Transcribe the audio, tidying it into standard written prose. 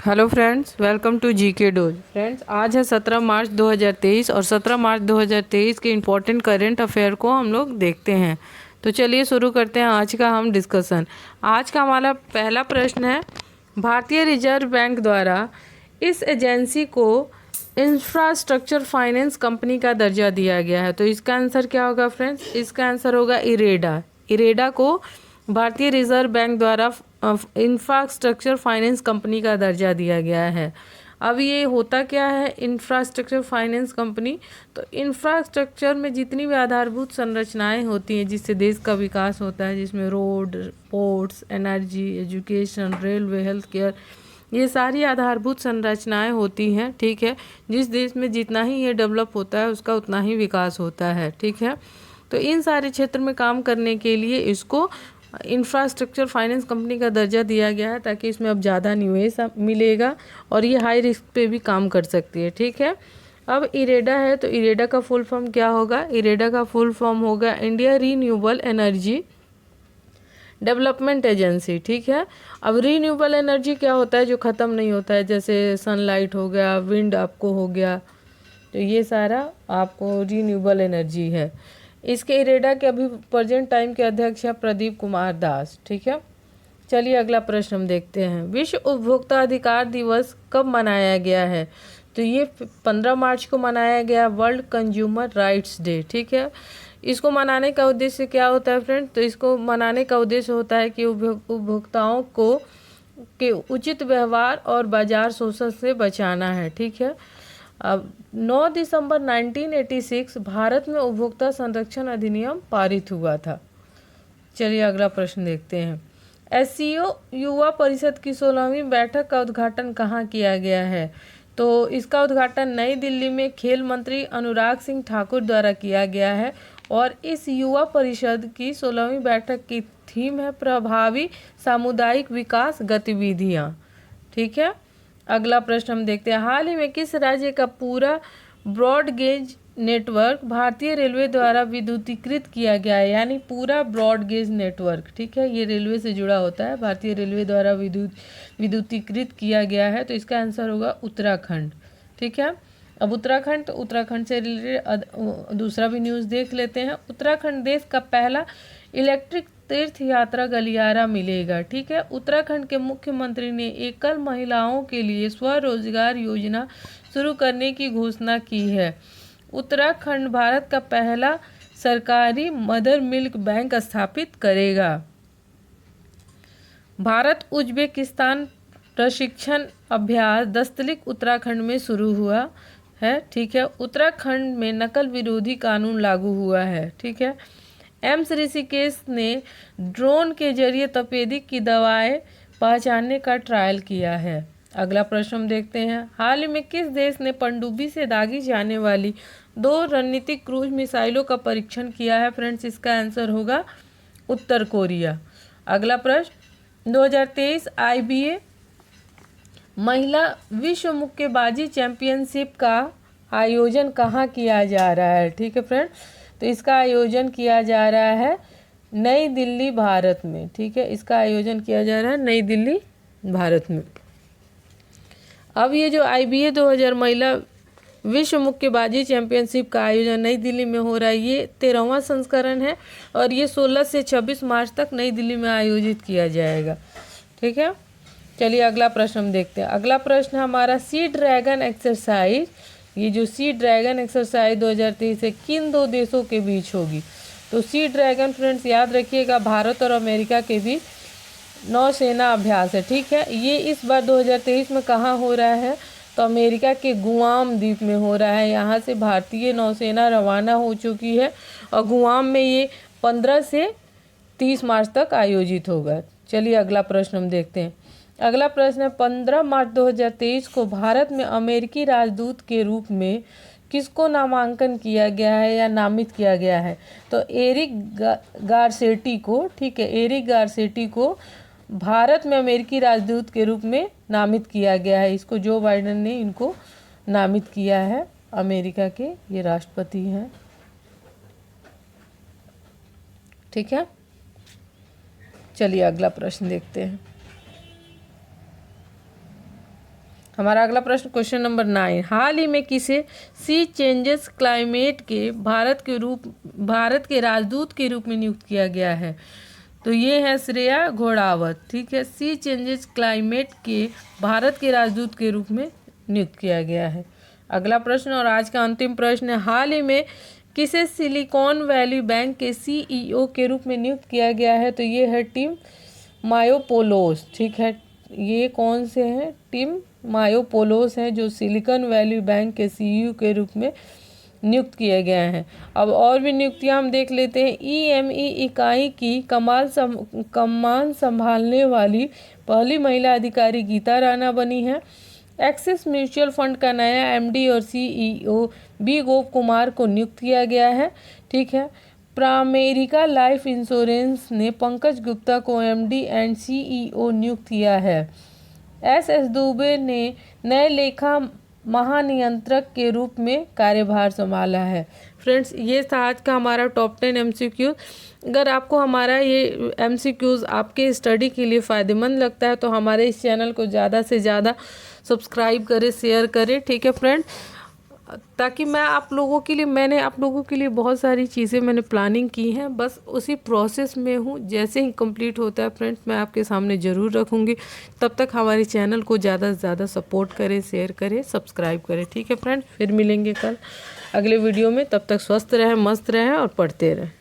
Hello friends, welcome to GK dose. Friends, आज है 17 मार्च 2023 और 17 मार्च 2023 के इम्पोर्टेंट करंट अफेयर को हम लोग देखते हैं। तो चलिए शुरू करते हैं आज का हम डिस्कशन। आज का हमारा पहला प्रश्न है, भारतीय रिजर्व बैंक द्वारा इस एजेंसी को इंफ्रास्ट्रक्चर फाइनेंस कंपनी का दर्जा दिया गया है। तो इसका आंसर क्या होगा फ्रेंड्स? इसका आंसर होगा इरेडा। इरेडा को भारतीय रिजर्व बैंक द्वारा इंफ्रास्ट्रक्चर फाइनेंस कंपनी का दर्जा दिया गया है। अब ये होता क्या है इंफ्रास्ट्रक्चर फाइनेंस कंपनी? तो इंफ्रास्ट्रक्चर में जितनी भी आधारभूत संरचनाएं होती हैं जिससे देश का विकास होता है, जिसमें road, ports, energy, education, railway, health care, ये सारी आधारभूत संरचनाएं होती हैं। ठीक है, जिस देश में जितना ही ये डेवलप होता है उसका उतना ही विकास होता है। ठीक है, तो इन सारे क्षेत्र में काम करने के लिए इसको इंफ्रास्ट्रक्चर फाइनेंस कंपनी का दर्जा दिया गया है, ताकि इसमें अब ज़्यादा निवेश मिलेगा और ये हाई रिस्क पे भी काम कर सकती है। ठीक है, अब इरेडा है तो इरेडा का फुल फॉर्म क्या होगा? इरेडा का फुल फॉर्म होगा India renewable energy development agency. ठीक है, अब रीन्यूएबल एनर्जी क्या होता है? जो ख़त्म नहीं होता है, जैसे सनलाइट हो गया, विंड आपको हो गया, तो ये सारा आपको रीन्यूएबल एनर्जी है। इसके इरेडा के अभी प्रेजेंट टाइम के अध्यक्ष हैं प्रदीप कुमार दास। ठीक है, चलिए अगला प्रश्न हम देखते हैं। विश्व उपभोक्ता अधिकार दिवस कब मनाया गया है? तो ये 15 मार्च को मनाया गया, वर्ल्ड कंज्यूमर राइट्स डे। ठीक है, इसको मनाने का उद्देश्य क्या होता है फ्रेंड? तो इसको मनाने का उद्देश्य होता है कि उपभोक्ताओं को के उचित व्यवहार और बाजार शोषण से बचाना है। ठीक है, अब 9 दिसंबर 1986 भारत में उपभोक्ता संरक्षण अधिनियम पारित हुआ था। चलिए अगला प्रश्न देखते हैं। एससीओ युवा परिषद की 16वीं बैठक का उद्घाटन कहाँ किया गया है? तो इसका उद्घाटन नई दिल्ली में खेल मंत्री अनुराग सिंह ठाकुर द्वारा किया गया है और इस युवा परिषद की 16वीं बैठक की थीम है प्रभावी सामुदायिक विकास गतिविधियाँ। ठीक है, अगला प्रश्न हम देखते हैं। हाल ही में किस राज्य का पूरा ब्रॉडगेज नेटवर्क भारतीय रेलवे द्वारा विद्युतीकृत किया गया है? यानी पूरा ब्रॉडगेज नेटवर्क, ठीक है, ये रेलवे से जुड़ा होता है, भारतीय रेलवे द्वारा विद्युतीकृत किया गया है। तो इसका आंसर होगा उत्तराखंड। ठीक है, अब उत्तराखंड से रिलेटेड दूसरा भी न्यूज़ देख लेते हैं। उत्तराखंड देश का पहला इलेक्ट्रिक तीर्थ यात्रा गलियारा मिलेगा। ठीक है, उत्तराखंड के मुख्यमंत्री ने एकल महिलाओं के लिए स्वरोजगार योजना शुरू करने की घोषणा की है। उत्तराखंड भारत का पहला सरकारी मदर मिल्क बैंक स्थापित करेगा। भारत उज्बेकिस्तान प्रशिक्षण अभ्यास दस्तलिक उत्तराखंड में शुरू हुआ है। ठीक है, उत्तराखंड में नकल विरोधी कानून लागू हुआ है। ठीक है, एम्स ऋषिकेश ने ड्रोन के जरिए तपेदिक की दवाएं पहचानने का ट्रायल किया है। अगला प्रश्न हम देखते हैं। हाल ही में किस देश ने पनडुब्बी से दागी जाने वाली 2 रणनीतिक क्रूज मिसाइलों का परीक्षण किया है? फ्रेंड्स, इसका आंसर होगा उत्तर कोरिया। अगला प्रश्न, 2023 IBA महिला विश्व मुक्केबाजी चैंपियनशिप का आयोजन कहाँ किया जा रहा है? ठीक है फ्रेंड, तो इसका आयोजन किया जा रहा है नई दिल्ली भारत में। ठीक है, इसका आयोजन किया जा रहा है नई दिल्ली भारत में। अब ये जो IBA 2000 महिला विश्व मुक्केबाजी चैंपियनशिप का आयोजन नई दिल्ली में हो रहा है, ये 13वां संस्करण है और ये 16 से 26 मार्च तक नई दिल्ली में आयोजित किया जाएगा। ठीक है, चलिए अगला प्रश्न हम देखते हैं। अगला प्रश्न हमारा सी ड्रैगन एक्सरसाइज, ये जो सी ड्रैगन एक्सरसाइज 2023 है किन 2 देशों के बीच होगी? तो सी ड्रैगन फ्रेंड्स याद रखिएगा भारत और अमेरिका के बीच नौसेना अभ्यास है। ठीक है, ये इस बार 2023 में कहाँ हो रहा है? तो अमेरिका के गुआम द्वीप में हो रहा है। यहाँ से भारतीय नौसेना रवाना हो चुकी है और गुआम में ये 15 से 30 मार्च तक आयोजित होगा। चलिए अगला प्रश्न हम देखते हैं। अगला प्रश्न है, 15 मार्च 2023 को भारत में अमेरिकी राजदूत के रूप में किसको नामांकन किया गया है या नामित किया गया है? तो एरिक गारसेटी को। ठीक है, एरिक गारसेटी को भारत में अमेरिकी राजदूत के रूप में नामित किया गया है। इसको जो बाइडेन ने इनको नामित किया है, अमेरिका के ये राष्ट्रपति हैं। ठीक है, चलिए अगला प्रश्न देखते हैं। हमारा अगला प्रश्न क्वेश्चन नंबर 9, हाल ही में किसे सी चेंजेस क्लाइमेट के भारत के राजदूत के रूप में नियुक्त किया गया है? तो ये है श्रेया घोड़ावत। ठीक है, सी चेंजेस क्लाइमेट के भारत के राजदूत के रूप में नियुक्त किया गया है। अगला प्रश्न और आज का अंतिम प्रश्न है, हाल ही में किसे सिलिकॉन वैली बैंक के सीईओ के रूप में नियुक्त किया गया है? तो ये है टिम मायोपोलोस। ठीक है, ये कौन से हैं? टिम मायोपोलोस हैं जो सिलिकॉन वैली बैंक के सीईओ के रूप में नियुक्त किए गए हैं। अब और भी नियुक्तियां हम देख लेते हैं। ईएमई इकाई की कमान संभालने वाली पहली महिला अधिकारी गीता राणा बनी है। एक्सिस म्यूचुअल फंड का नया एमडी और सीईओ बी गोप कुमार को नियुक्त किया गया है। ठीक है, प्रामेरिका लाइफ इंश्योरेंस ने पंकज गुप्ता को एमडी एंड सीईओ नियुक्त किया है। एस दुबे ने नए लेखा महानियंत्रक के रूप में कार्यभार संभाला है। फ्रेंड्स, ये था आज का हमारा टॉप 10 एमसीक्यू। अगर आपको हमारा ये एमसीक्यूज़ आपके स्टडी के लिए फ़ायदेमंद लगता है तो हमारे इस चैनल को ज़्यादा से ज़्यादा सब्सक्राइब करें, शेयर करें। ठीक है फ्रेंड, ताकि मैंने आप लोगों के लिए बहुत सारी चीज़ें मैंने प्लानिंग की हैं, बस उसी प्रोसेस में हूँ। जैसे ही कंप्लीट होता है फ्रेंड्स, मैं आपके सामने ज़रूर रखूँगी। तब तक हमारे चैनल को ज़्यादा से ज़्यादा सपोर्ट करें, शेयर करें, सब्सक्राइब करें। ठीक है फ्रेंड्स, फिर मिलेंगे कल अगले वीडियो में। तब तक स्वस्थ रहें, मस्त रहें और पढ़ते रहें।